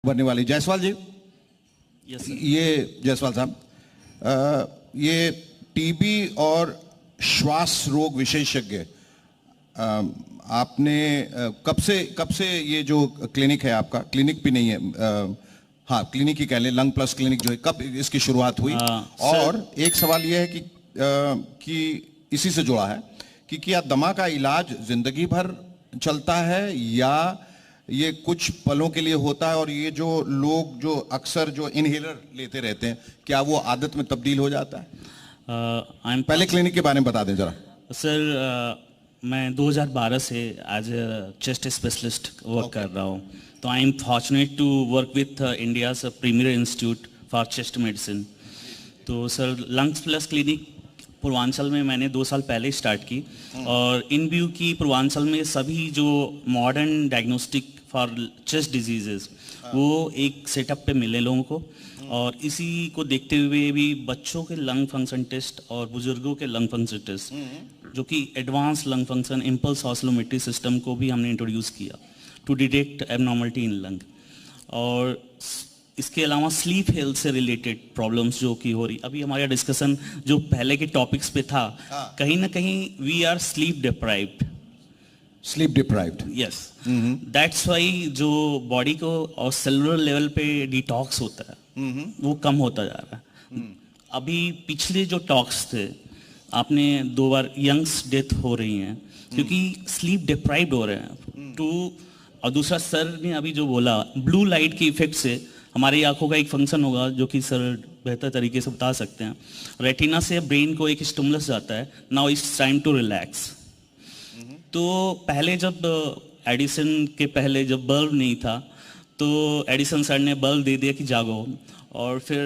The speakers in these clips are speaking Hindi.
बनने वाली जायसवाल जी। यस ये जायसवाल साहब, ये टीबी और श्वास रोग विशेषज्ञ, आपने कब से ये जो क्लिनिक है आपका, क्लिनिक भी नहीं है, हाँ क्लिनिक ही कह लें, लंग प्लस क्लिनिक जो है, कब इसकी शुरुआत हुई? और एक सवाल ये है कि इसी से जुड़ा है कि क्या दमा का इलाज जिंदगी भर चलता है या ये कुछ पलों के लिए होता है, और ये जो लोग जो अक्सर जो इनहेलर लेते रहते हैं क्या वो आदत में तब्दील हो जाता है? पहले क्लिनिक के बारे में बता दें जरा। सर, मैं 2012 से as a chest specialist work कर रहा हूँ। तो I am fortunate to work with India's premier institute for chest medicine. तो sir, lungs plus clinic Purvanchal में मैंने 2 साल पहले स्टार्ट की, और इन व्यू की पूर्वांचल में सभी जो modern diagnostic for chest diseases वो एक सेटअप पे मिले लोगों को, और इसी को देखते हुए भी बच्चों के लंग फंक्शन टेस्ट और बुजुर्गों के लंग फंक्शन टेस्ट, जो कि advance lung function impulse oscillometry system को भी हमने इंट्रोड्यूस किया to detect abnormality in lung. और इसके अलावा स्लीप हेल्थ से रिलेटेड प्रॉब्लम्स जो कि हो रही, अभी हमारा डिस्कशन जो पहले के टॉपिक्स पे था, कहीं ना कहीं we are sleep deprived. Yes, that's why जो बॉडी को और सेलुलर लेवल पे डिटॉक्स होता है वो कम होता जा रहा है। अभी पिछले जो टॉक्स थे, आपने 2 बार यंग्स डेथ हो रही हैं क्योंकि स्लीप डिप्राइव्ड हो रहे हैं टू, और दूसरा सर ने अभी जो बोला ब्लू लाइट के इफेक्ट से हमारी आंखों का एक फंक्शन होगा जो कि सर बेहतर तरीके से बता सकते हैं। रेटिना से ब्रेन को एक स्टिमुलस जाता है, now it's time to relax. तो पहले जब एडिसन के पहले जब बल्ब नहीं था तो एडिसन सर ने बल्ब दे दिया कि जागो, और फिर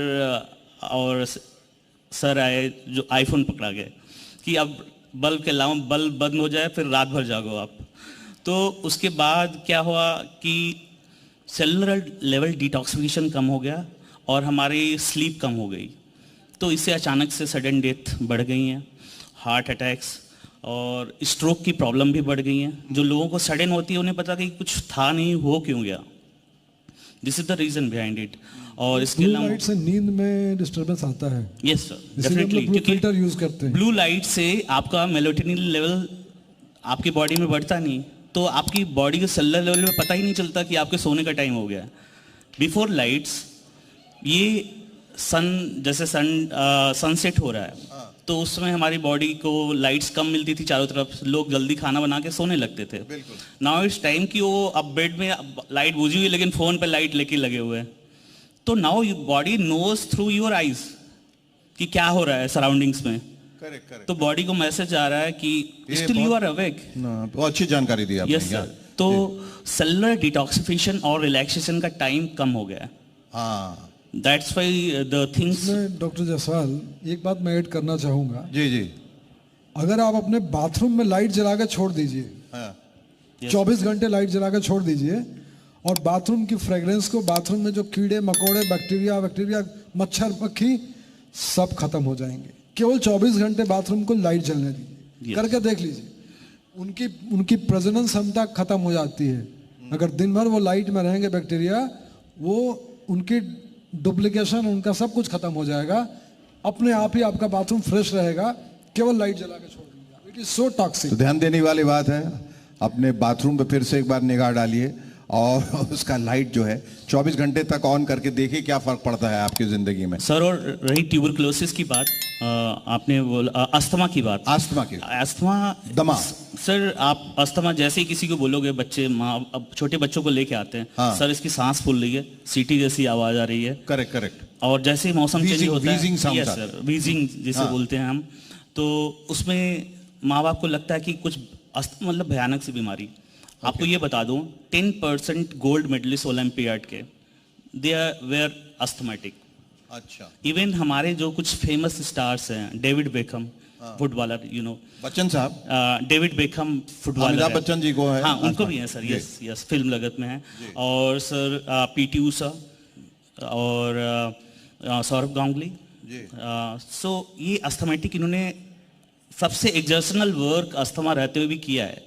और सर आए जो आईफोन पकड़ा गए कि अब बल्ब के अलावा बल्ब बंद हो जाए फिर रात भर जागो आप। तो उसके बाद क्या हुआ कि सेलुलर लेवल डिटॉक्सिफिकेशन कम हो गया और हमारी स्लीप कम हो गई। तो इससे अचानक से सडन डेथ बढ़ गई हैं, हार्ट अटैक्स और स्ट्रोक की प्रॉब्लम भी बढ़ गई हैं। जो लोगों को सडन होती है उन्हें पता कि कुछ था नहीं, हो क्यों गया, this is the reason behind it. और इसके अलावा लाइट से नींद में डिस्टर्बेंस आता है। यस सर, डेफिनेटली, क्योंकि फिल्टर यूज करते हैं। ब्लू लाइट से आपका मेलाटोनिन लेवल आपकी बॉडी में बढ़ता नहीं, तो आपकी बॉडी के सेलुलर लेवल में पता ही नहीं चलता कि आपके सोने का टाइम हो गया। बिफोर लाइट्स ये जैसे सनसेट हो रहा है तो उस समय हमारी बॉडी को लाइट्स कम मिलती थी चारों तरफ, लोग जल्दी खाना बना के सोने लगते थे। नाउ इट्स टाइम कि वो अब बेड में लाइट बुझी हुई लेकिन फोन पे लाइट लेके लगे हुए हैं। तो now body knows through your eyes कि क्या हो रहा है सराउंडिंग्स में। करेक्ट। तो बॉडी को मैसेज आ रहा है कि स्टिल यू आर अवेक। बहुत अच्छी जानकारी दी आपने। Yes sir. तो सेलुलर डिटॉक्सिफिकेशन और रिलैक्सेशन का टाइम कम हो गया। हाँ, that's why the things. Doctor Jaiswal, एक बात मैं ऐड करना चाहूंगा। जी जी। अगर आप अपने बाथरूम में लाइट जला के छोड़ दीजिए, 24 घंटे लाइट जला के छोड़ दीजिए, और बाथरूम की फ्रेग्रेंस को, बाथरूम में जो कीड़े मकोड़े बैक्टीरिया मच्छर मक्खी सब खत्म हो जाएंगे। केवल 24 घंटे बाथरूम को लाइट जलने दीजिए, करके देख लीजिए, उनकी प्रजनन क्षमता खत्म हो जाती है। अगर दिन भर वो लाइट में रहेंगे बैक्टीरिया, वो उनकी डुप्लीकेशन, उनका सब कुछ खत्म हो जाएगा। अपने आप ही आपका बाथरूम फ्रेश रहेगा, केवल लाइट जला के छोड़ दीजिए। It is so toxic. तो ध्यान देने वाली बात है, अपने बाथरूम पे फिर से एक बार निगाह डालिए और उसका लाइट जो है 24 घंटे तक ऑन करके देखिए क्या फर्क पड़ता है आपकी जिंदगी में। सर, और रही ट्यूबरकुलोसिस की बात, आपने बोला अस्थमा की बात। अस्थमा दमा। सर, आप अस्थमा जैसे ही किसी को बोलोगे, बच्चे अब छोटे बच्चों को लेके आते हैं, हाँ। सर इसकी सांस फूल रही है, सीटी जैसी आवाज आ रही है। करेक्ट। और जैसे ही मौसम चेंज होता है, यस सर, वीजिंग जिसे बोलते हैं हम, तो उसमें माँ बाप को लगता है कि कुछ मतलब भयानक सी बीमारी। आपको ये बता दूं, 10% गोल्ड मेडलिस्ट ओलंपियाड के दे वेयर अस्थमेटिक। अच्छा। इवन हमारे जो कुछ फेमस स्टार्स हैं, David Beckham footballer, you know, Bachchan साहब, David Beckham footballer, Amitabh Bachchan ji को है, हाँ उनको भी है सर। यस, फिल्म लगत में है। और सर पीटी ऊषा और सौरभ गांगुली। सो ये अस्थमेटिक, इन्होंने सबसे एक्सर्शनल वर्क अस्थमा रहते हुए भी किया है।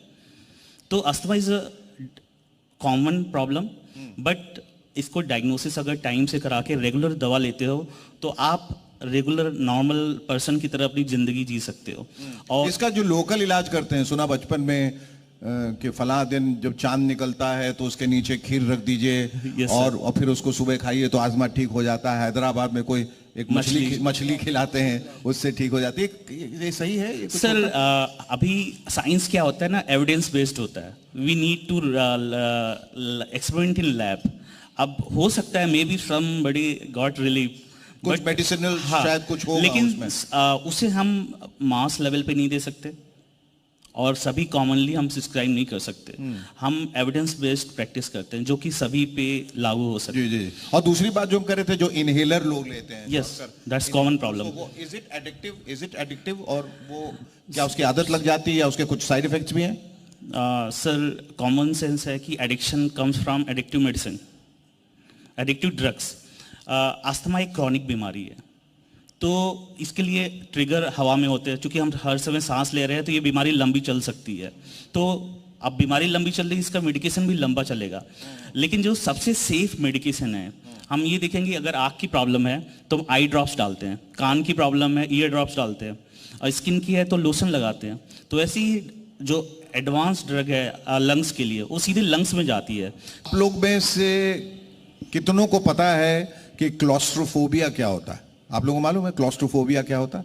तो asthma is a common problem, but इसको डायग्नोसिस अगर टाइम से करा के रेगुलर दवा लेते हो तो आप रेगुलर नॉर्मल पर्सन की तरह अपनी जिंदगी जी सकते हो। और इसका जो लोकल इलाज करते हैं, सुना बचपन में कि फला दिन जब चांद निकलता है तो उसके नीचे खीर रख दीजिए Yes, और फिर उसको सुबह खाइए तो आजमा ठीक हो जाता है। हैदराबाद में कोई एक मछली खिलाते हैं, उससे ठीक हो जाती है। ये सही है? ये कुछ सर अभी साइंस क्या होता है ना, एविडेंस बेस्ड होता है। We need to experiment in lab. अब हो सकता है may be somebody got relief, कुछ मेडिसिनल शायद कुछ होगा लेकिन उसमें। उसे हम मास लेवल पे नहीं दे सकते और सभी कॉमनली हम सब्सक्राइब नहीं कर सकते। हम एविडेंस बेस्ड प्रैक्टिस करते हैं जो कि सभी पे लागू हो सकते जी जी। और दूसरी बात जो हम कर रहे थे, जो इनहेलर लोग लेते हैं, यस दैट्स कॉमन प्रॉब्लम। वो इज इट एडिक्टिव और वो क्या उसकी आदत लग जाती है या उसके कुछ साइड इफेक्ट्स भी हैं? सर कॉमन सेंस है कि addiction comes from addictive medicine, addictive drugs. Asthma एक क्रॉनिक बीमारी है, तो इसके लिए ट्रिगर हवा में होते हैं। क्योंकि हम हर समय सांस ले रहे हैं तो ये बीमारी लंबी चल सकती है। तो अब बीमारी लंबी चल रही है, इसका मेडिकेशन भी लंबा चलेगा। लेकिन जो सबसे सेफ मेडिकेशन है, हम ये देखेंगे अगर आँख की प्रॉब्लम है तो हम आई ड्रॉप्स डालते हैं, कान की प्रॉब्लम है ईयर ड्रॉप्स डालते हैं, और स्किन की है तो लोशन लगाते हैं। तो ऐसी जो एडवांस ड्रग है लंग्स के लिए, वो सीधे लंग्स में जाती है। आप लोग में से कितनों को पता है कि क्लॉस्ट्रोफोबिया क्या होता है? आप लोगों को मालूम है क्लॉस्ट्रोफोबिया क्या होता है?